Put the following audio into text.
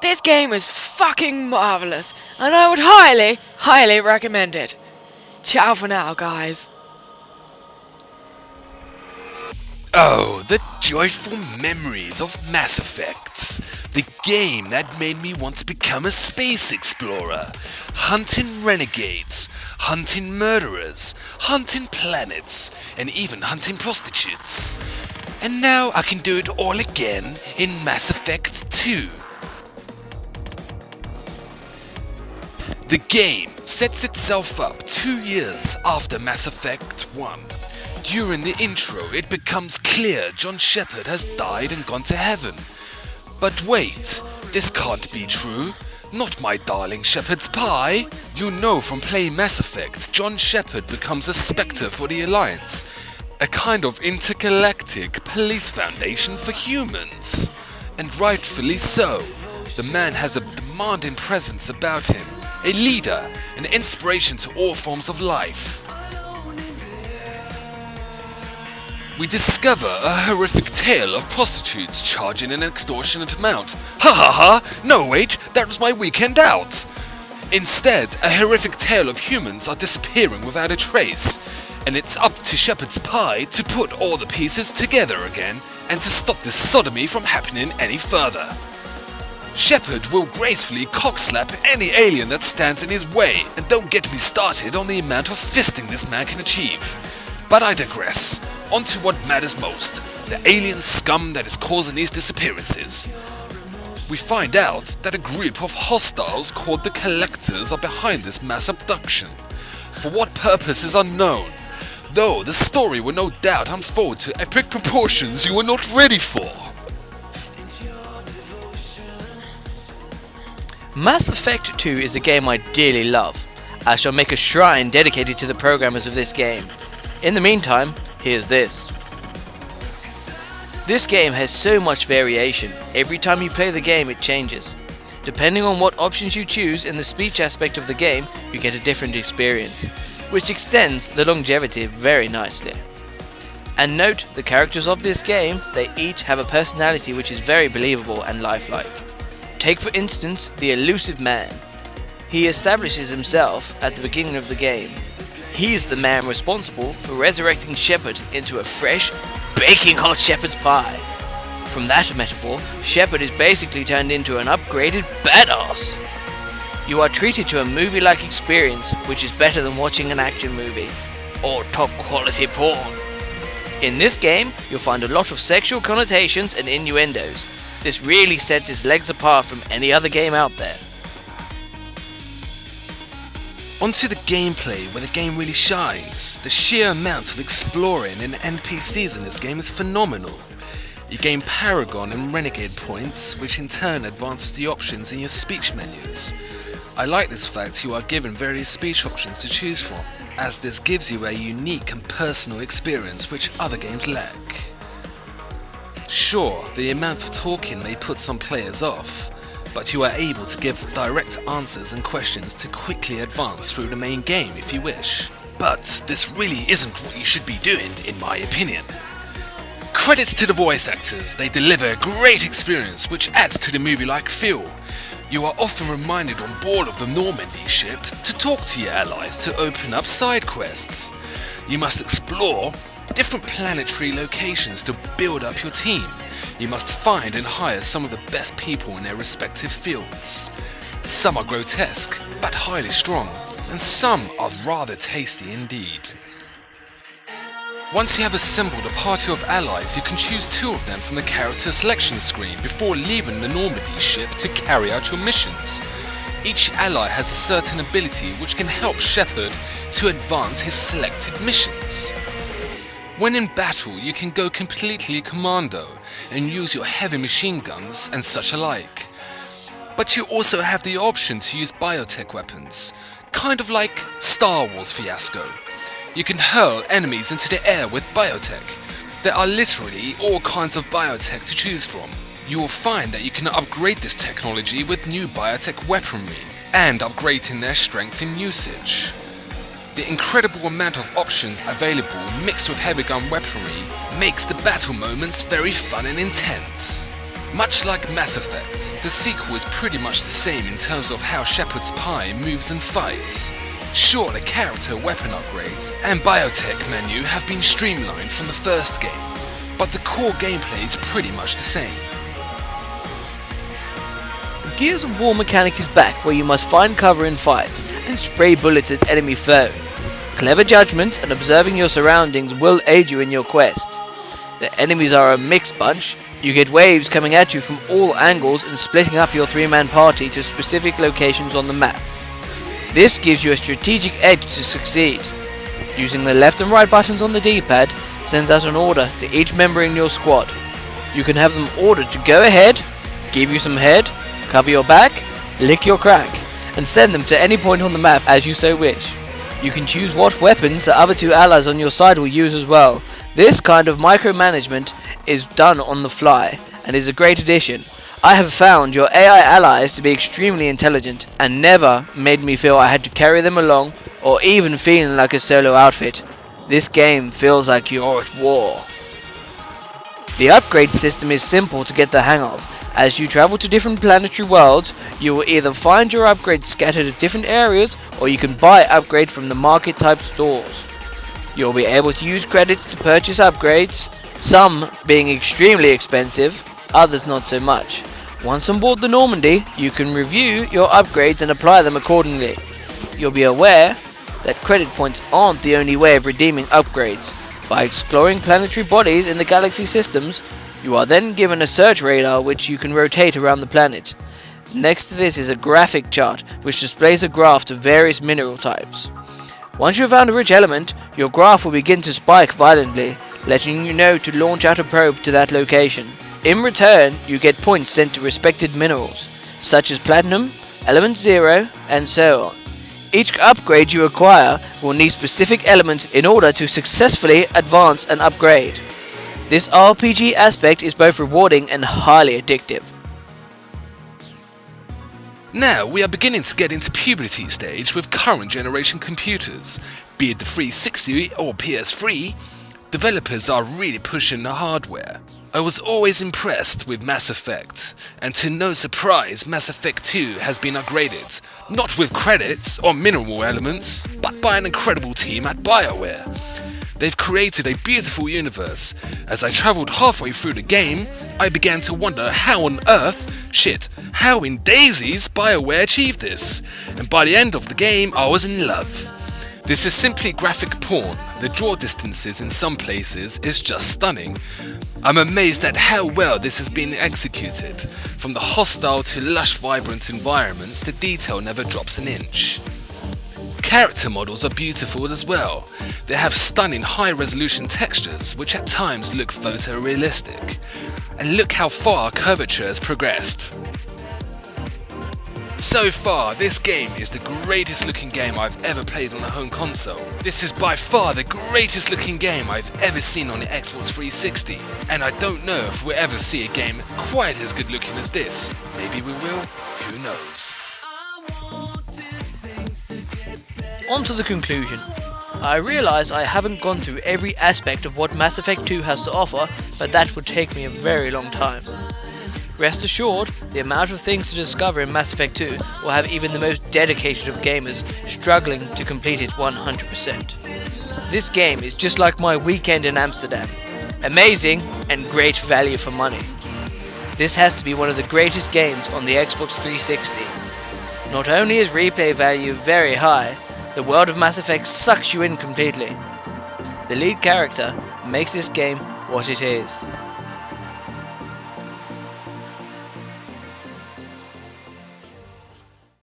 This game is fucking marvelous, and I would highly, highly recommend it. Ciao for now, guys. Oh, the joyful memories of Mass Effect. The game that made me want to become a space explorer. Hunting renegades, hunting murderers, hunting planets, and even hunting prostitutes. And now I can do it all again in Mass Effect 2. The game sets itself up 2 years after Mass Effect 1. During the intro, it becomes clear John Shepard has died and gone to heaven. But wait, this can't be true. Not my darling Shepard's pie. You know from playing Mass Effect, John Shepard becomes a spectre for the Alliance, a kind of intergalactic police foundation for humans. And rightfully so. The man has a demanding presence about him, a leader, an inspiration to all forms of life. We discover a horrific tale of prostitutes charging an extortionate amount. Ha ha ha! No wait, that was my weekend out! Instead, a horrific tale of humans are disappearing without a trace, and it's up to Shepard's pie to put all the pieces together again and to stop this sodomy from happening any further. Shepard will gracefully cockslap any alien that stands in his way, and don't get me started on the amount of fisting this man can achieve. But I digress. On to what matters most, the alien scum that is causing these disappearances. We find out that a group of hostiles called the Collectors are behind this mass abduction. For what purpose is unknown, though the story will no doubt unfold to epic proportions you were not ready for. Mass Effect 2 is a game I dearly love. I shall make a shrine dedicated to the programmers of this game. In the meantime, here's this. This game has so much variation. Every time you play the game it changes. Depending on what options you choose in the speech aspect of the game, you get a different experience, which extends the longevity very nicely. And note, the characters of this game, they each have a personality which is very believable and lifelike. Take for instance the elusive man. He establishes himself at the beginning of the game. He's the man responsible for resurrecting Shepard into a fresh, baking hot shepherd's pie. From that metaphor, Shepard is basically turned into an upgraded badass. You are treated to a movie-like experience which is better than watching an action movie, or top quality porn. In this game, you'll find a lot of sexual connotations and innuendos. This really sets its legs apart from any other game out there. Onto the gameplay where the game really shines. The sheer amount of exploring and NPCs in this game is phenomenal. You gain Paragon and Renegade points, which in turn advances the options in your speech menus. I like this fact you are given various speech options to choose from, as this gives you a unique and personal experience which other games lack. Sure, the amount of talking may put some players off, but you are able to give direct answers and questions to quickly advance through the main game if you wish. But this really isn't what you should be doing, in my opinion. Credits to the voice actors, they deliver a great experience which adds to the movie-like feel. You are often reminded on board of the Normandy ship to talk to your allies to open up side quests. You must explore different planetary locations to build up your team. You must find and hire some of the best people in their respective fields. Some are grotesque, but highly strong, and some are rather tasty indeed. Once you have assembled a party of allies, you can choose 2 of them from the character selection screen before leaving the Normandy ship to carry out your missions. Each ally has a certain ability which can help Shepard to advance his selected missions. When in battle, you can go completely commando and use your heavy machine guns and such alike. But you also have the option to use biotech weapons, kind of like Star Wars Fiasco. You can hurl enemies into the air with biotech. There are literally all kinds of biotech to choose from. You will find that you can upgrade this technology with new biotech weaponry and upgrading their strength in usage. The incredible amount of options available mixed with heavy gun weaponry makes the battle moments very fun and intense. Much like Mass Effect, the sequel is pretty much the same in terms of how Shepard's Pie moves and fights. Sure, the character, weapon upgrades, and biotech menu have been streamlined from the first game, but the core gameplay is pretty much the same. The Gears of War mechanic is back, where you must find cover in fights and spray bullets at enemy foe. Clever judgment and observing your surroundings will aid you in your quest. The enemies are a mixed bunch. You get waves coming at you from all angles and splitting up your 3-man party to specific locations on the map. This gives you a strategic edge to succeed. Using the left and right buttons on the D-pad sends out an order to each member in your squad. You can have them ordered to go ahead, give you some head, cover your back, lick your crack, and send them to any point on the map as you so wish. You can choose what weapons the other 2 allies on your side will use as well. This kind of micromanagement is done on the fly and is a great addition. I have found your AI allies to be extremely intelligent and never made me feel I had to carry them along or even feeling like a solo outfit. This game feels like you're at war. The upgrade system is simple to get the hang of. As you travel to different planetary worlds, you will either find your upgrades scattered at different areas or you can buy upgrade from the market type stores. You'll be able to use credits to purchase upgrades, some being extremely expensive, others not so much. Once on board the Normandy, you can review your upgrades and apply them accordingly. You'll be aware that credit points aren't the only way of redeeming upgrades. By exploring planetary bodies in the galaxy systems, you are then given a search radar which you can rotate around the planet. Next to this is a graphic chart which displays a graph to various mineral types. Once you have found a rich element, your graph will begin to spike violently, letting you know to launch out a probe to that location. In return, you get points sent to respected minerals, such as platinum, element 0, and so on. Each upgrade you acquire will need specific elements in order to successfully advance an upgrade. This RPG aspect is both rewarding and highly addictive. Now we are beginning to get into puberty stage with current generation computers. Be it the 360 or PS3, developers are really pushing the hardware. I was always impressed with Mass Effect, and to no surprise Mass Effect 2 has been upgraded, not with credits or mineral elements, but by an incredible team at BioWare. They've created a beautiful universe. As I travelled halfway through the game, I began to wonder how on earth, how in daisies BioWare achieved this. And by the end of the game, I was in love. This is simply graphic porn. The draw distances in some places is just stunning. I'm amazed at how well this has been executed. From the hostile to lush vibrant environments, the detail never drops an inch. Character models are beautiful as well. They have stunning high-resolution textures which at times look photorealistic. And look how far curvature has progressed. So far, this game is the greatest looking game I've ever played on a home console. This is by far the greatest looking game I've ever seen on the Xbox 360. And I don't know if we'll ever see a game quite as good looking as this. Maybe we will, who knows. On to the conclusion. I realise I haven't gone through every aspect of what Mass Effect 2 has to offer, but that would take me a very long time. Rest assured, the amount of things to discover in Mass Effect 2 will have even the most dedicated of gamers struggling to complete it 100%. This game is just like my weekend in Amsterdam. Amazing and great value for money. This has to be one of the greatest games on the Xbox 360. Not only is replay value very high, the world of Mass Effect sucks you in completely. The lead character makes this game what it is.